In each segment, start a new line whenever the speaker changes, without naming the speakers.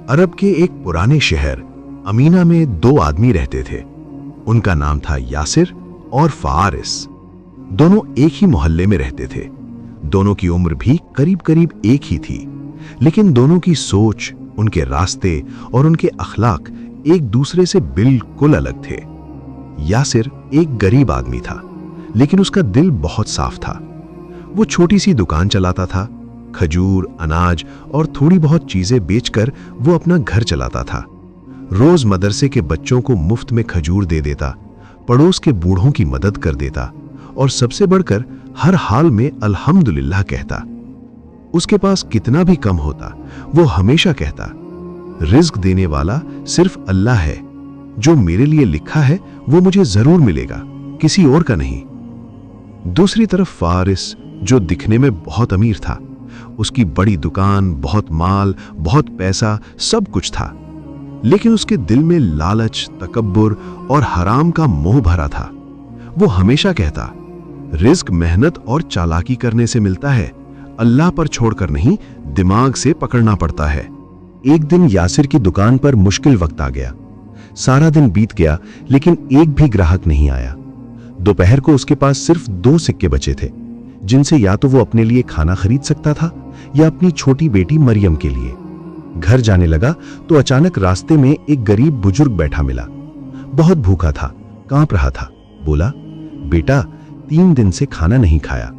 अरब के एक पुराने शहर अमीना में दो आदमी रहते थे। उनका नाम था यासिर और फारिस। दोनों एक ही मोहल्ले में रहते थे। दोनों की उम्र भी करीब करीब एक ही थी, लेकिन दोनों की सोच, उनके रास्ते और उनके अखलाक एक दूसरे से बिल्कुल अलग थे। यासिर एक गरीब आदमी था, लेकिन उसका दिल बहुत साफ था। वो छोटी सी दुकान चलाता था। खजूर, अनाज और थोड़ी बहुत चीजें बेचकर वो अपना घर चलाता था। रोज मदरसे के बच्चों को मुफ्त में खजूर दे देता, पड़ोस के बूढ़ों की मदद कर देता और सबसे बढ़कर हर हाल में अल्हम्दुलिल्लाह कहता। उसके पास कितना भी कम होता, वो हमेशा कहता, रिज्क देने वाला सिर्फ अल्लाह है। जो मेरे लिए लिखा है वो मुझे जरूर मिलेगा, किसी और का नहीं। दूसरी तरफ फारिस, जो दिखने में बहुत अमीर था, उसकी बड़ी दुकान, बहुत माल, बहुत पैसा, सब कुछ था, लेकिन उसके दिल में लालच, तकब्बुर और हराम का मोह भरा था। वो हमेशा कहता, रिज्क मेहनत और चालाकी करने से मिलता है, अल्लाह पर छोड़कर नहीं, दिमाग से पकड़ना पड़ता है। एक दिन यासिर की दुकान पर मुश्किल वक्त आ गया। सारा दिन बीत गया, लेकिन एक भी ग्राहक नहीं आया। दोपहर को उसके पास सिर्फ 2 सिक्के बचे थे, जिनसे या तो वो अपने लिए खाना खरीद सकता था या अपनी छोटी बेटी मरियम के लिए। घर जाने लगा तो अचानक रास्ते में एक गरीब बुजुर्ग बैठा मिला। बहुत भूखा था, कांप रहा था। बोला, बेटा, 3 दिन से खाना नहीं खाया।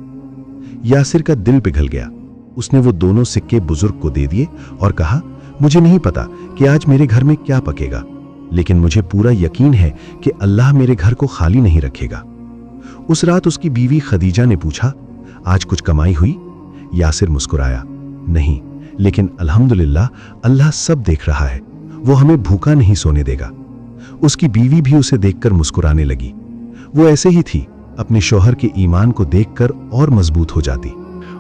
यासिर का दिल पिघल गया। उसने वो दोनों सिक्के बुजुर्ग को दे दिए और कहा, मुझे नहीं पता कि आज मेरे घर में क्या पकेगा, लेकिन मुझे पूरा यकीन है कि अल्लाह मेरे घर को खाली नहीं रखेगा। उस रात उसकी बीवी खदीजा ने पूछा, आज कुछ कमाई हुई? यासिर मुस्कुराया, नहीं, लेकिन अल्हम्दुलिल्लाह, अल्लाह सब देख रहा है, वो हमें भूखा नहीं सोने देगा। उसकी बीवी भी उसे देखकर मुस्कुराने लगी। वो ऐसे ही थी, अपने शौहर के ईमान को देखकर और मजबूत हो जाती।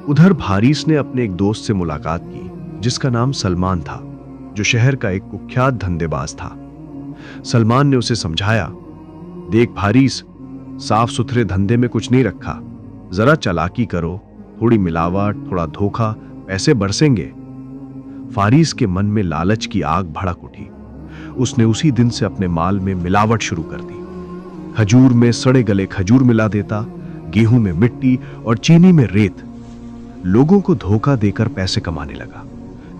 उधर फारिस ने अपने एक दोस्त से मुलाकात की, जिसका नाम सलमान था, जो शहर का एक कुख्यात धंधेबाज था। सलमान ने उसे समझाया, देख फारिस, साफ सुथरे धंधे में कुछ नहीं रखा, जरा चालाकी करो, थोड़ी मिलावट, थोड़ा धोखा, पैसे बरसेंगे। फारिस के मन में लालच की आग भड़क उठी। उसने उसी दिन से अपने माल में मिलावट शुरू कर दी। खजूर में सड़े गले खजूर मिला देता, गेहूं में मिट्टी और चीनी में रेत। लोगों को धोखा देकर पैसे कमाने लगा।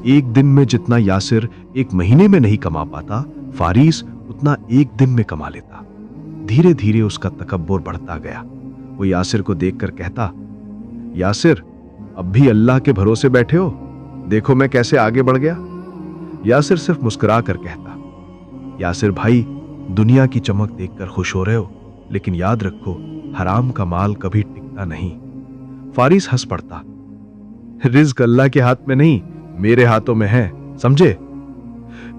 एक दिन में जितना यासिर 1 महीने में नहीं कमा पाता, फारिस उतना एक दिन में कमा लेता। धीरे धीरे उसका तकब्बुर बढ़ता गया। वो यासिर को देखकर कहता, यासिर, अब भी अल्लाह के भरोसे बैठे हो? देखो मैं कैसे आगे बढ़ गया। यासिर सिर्फ मुस्कुरा कर कहता, यासिर भाई, दुनिया की चमक देखकर खुश हो रहे हो, लेकिन याद रखो, हराम का माल कभी टिकता नहीं। फारिस हंस पड़ता, रिज्क अल्लाह के हाथ में नहीं, मेरे हाथों में है, समझे?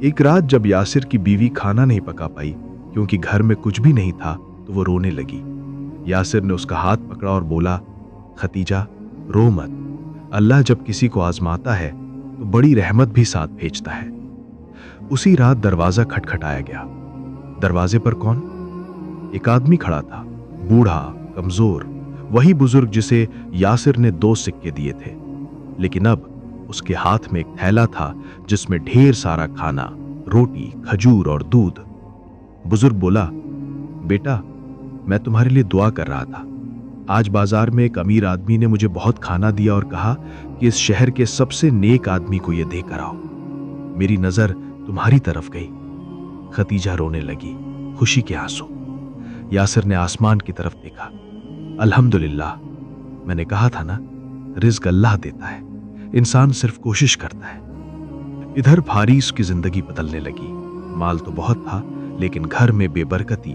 एक रात जब यासिर की बीवी खाना नहीं पका पाई क्योंकि घर में कुछ भी नहीं था, तो वो रोने लगी। यासिर ने उसका हाथ पकड़ा और बोला, खतीजा, रो मत। अल्लाह जब किसी को आजमाता है तो बड़ी रहमत भी साथ भेजता है। उसी रात दरवाजा खटखटाया गया। दरवाजे पर कौन? एक आदमी खड़ा था, बूढ़ा, कमजोर, वही बुजुर्ग जिसे यासिर ने 2 सिक्के दिए थे। लेकिन अब उसके हाथ में एक थैला था जिसमें ढेर सारा खाना, रोटी, खजूर और दूध। बुजुर्ग बोला, बेटा, मैं तुम्हारे लिए दुआ कर रहा था। आज बाजार में एक अमीर आदमी ने मुझे बहुत खाना दिया और कहा कि इस शहर के सबसे नेक आदमी को यह देकर आओ। मेरी नजर तुम्हारी तरफ गई। खतीजा रोने लगी, खुशी के आंसू। यासिर ने आसमान की तरफ देखा। अल्हम्दुलिल्लाह, मैंने कहा था ना, रिज्क अल्लाह देता है, इंसान सिर्फ कोशिश करता है। इधर फारिस की जिंदगी बदलने लगी। माल तो बहुत था, लेकिन घर में बेबरकती,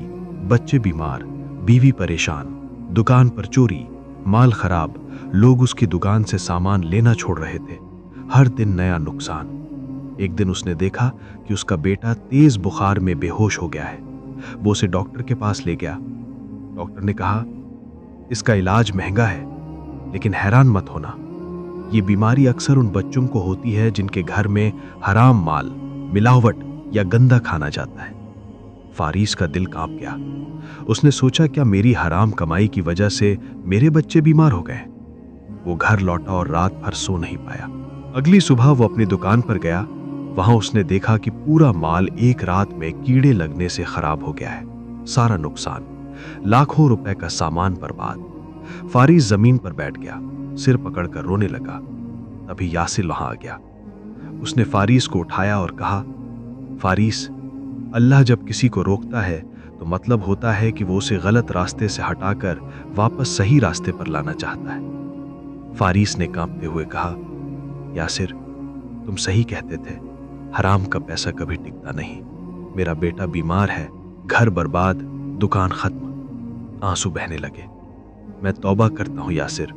बच्चे बीमार, बीवी परेशान, दुकान पर चोरी, माल खराब, लोग उसकी दुकान से सामान लेना छोड़ रहे थे। हर दिन नया नुकसान। एक दिन उसने देखा कि उसका बेटा तेज बुखार में बेहोश हो गया है। वो उसे डॉक्टर के पास ले गया। डॉक्टर ने कहा, इसका इलाज महंगा है, लेकिन हैरान मत होना, ये बीमारी अक्सर उन बच्चों को होती है जिनके घर में हराम माल, मिलावट या गंदा खाना जाता है। फारिस का दिल कांप गया। उसने सोचा, क्या मेरी हराम कमाई की वजह से मेरे बच्चे बीमार हो गए? वो घर लौटा और रात भर सो नहीं पाया। अगली सुबह वो अपनी दुकान पर गया। वहां उसने देखा कि पूरा माल एक रात में कीड़े लगने से खराब हो गया है। सारा नुकसान, लाखों रुपए का सामान बर्बाद। फारिस जमीन पर बैठ गया, सिर पकड़कर रोने लगा। तभी यासिर वहां आ गया। उसने फारिस को उठाया और कहा, फारिस, अल्लाह जब किसी को रोकता है तो मतलब होता है कि वो उसे गलत रास्ते से हटाकर वापस सही रास्ते पर लाना चाहता है। फारिस ने कांपते हुए कहा, यासिर, तुम सही कहते थे, हराम का पैसा कभी टिकता नहीं। मेरा बेटा बीमार है, घर बर्बाद, दुकान खत्म। आंसू बहने लगे। मैं तौबा करता हूं यासिर,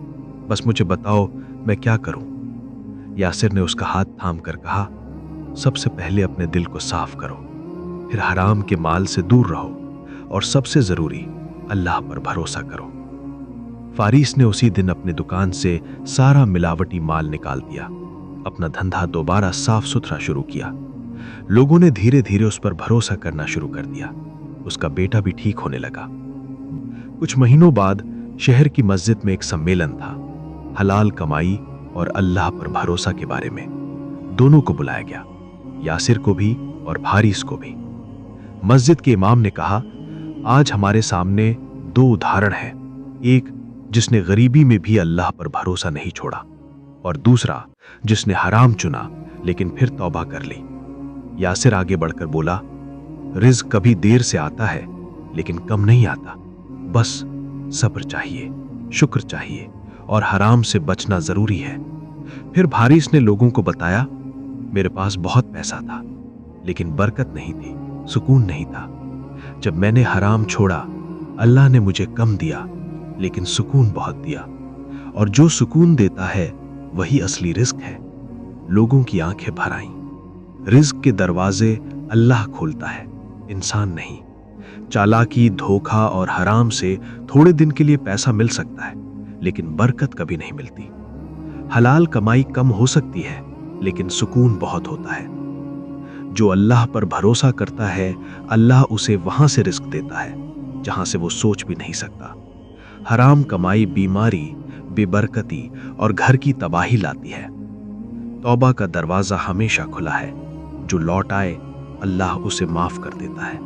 बस मुझे बताओ मैं क्या करूं। यासिर ने उसका हाथ थाम कर कहा, सबसे पहले अपने दिल को साफ करो, फिर हराम के माल से दूर रहो और सबसे जरूरी अल्लाह पर भरोसा करो। फारिस ने उसी दिन अपनी दुकान से सारा मिलावटी माल निकाल दिया, अपना धंधा दोबारा साफ सुथरा शुरू किया। लोगों ने धीरे धीरे उस पर भरोसा करना शुरू कर दिया। उसका बेटा भी ठीक होने लगा। कुछ महीनों बाद शहर की मस्जिद में एक सम्मेलन था, हलाल कमाई और अल्लाह पर भरोसा के बारे में। दोनों को बुलाया गया, यासिर को भी और फारिस को भी। मस्जिद के इमाम ने कहा, आज हमारे सामने दो उदाहरण हैं, एक जिसने गरीबी में भी अल्लाह पर भरोसा नहीं छोड़ा और दूसरा जिसने हराम चुना लेकिन फिर तौबा कर ली। यासिर आगे बढ़कर बोला, रिज़्क कभी देर से आता है लेकिन कम नहीं आता। बस सब्र चाहिए, शुक्र चाहिए और हराम से बचना जरूरी है। फिर फारिस ने लोगों को बताया, मेरे पास बहुत पैसा था लेकिन बरकत नहीं थी, सुकून नहीं था। जब मैंने हराम छोड़ा, अल्लाह ने मुझे कम दिया लेकिन सुकून बहुत दिया, और जो सुकून देता है वही असली रिज़्क है। लोगों की आंखें भर आईं। रिज़्क के दरवाजे अल्लाह खोलता है, इंसान नहीं। चालाकी, धोखा और हराम से थोड़े दिन के लिए पैसा मिल सकता है लेकिन बरकत कभी नहीं मिलती। हलाल कमाई कम हो सकती है लेकिन सुकून बहुत होता है। जो अल्लाह पर भरोसा करता है, अल्लाह उसे वहां से रिज़्क देता है जहां से वो सोच भी नहीं सकता। हराम कमाई बीमारी, बेबरकती और घर की तबाही लाती है। तौबा का दरवाजा हमेशा खुला है, जो लौट आए अल्लाह उसे माफ कर देता है।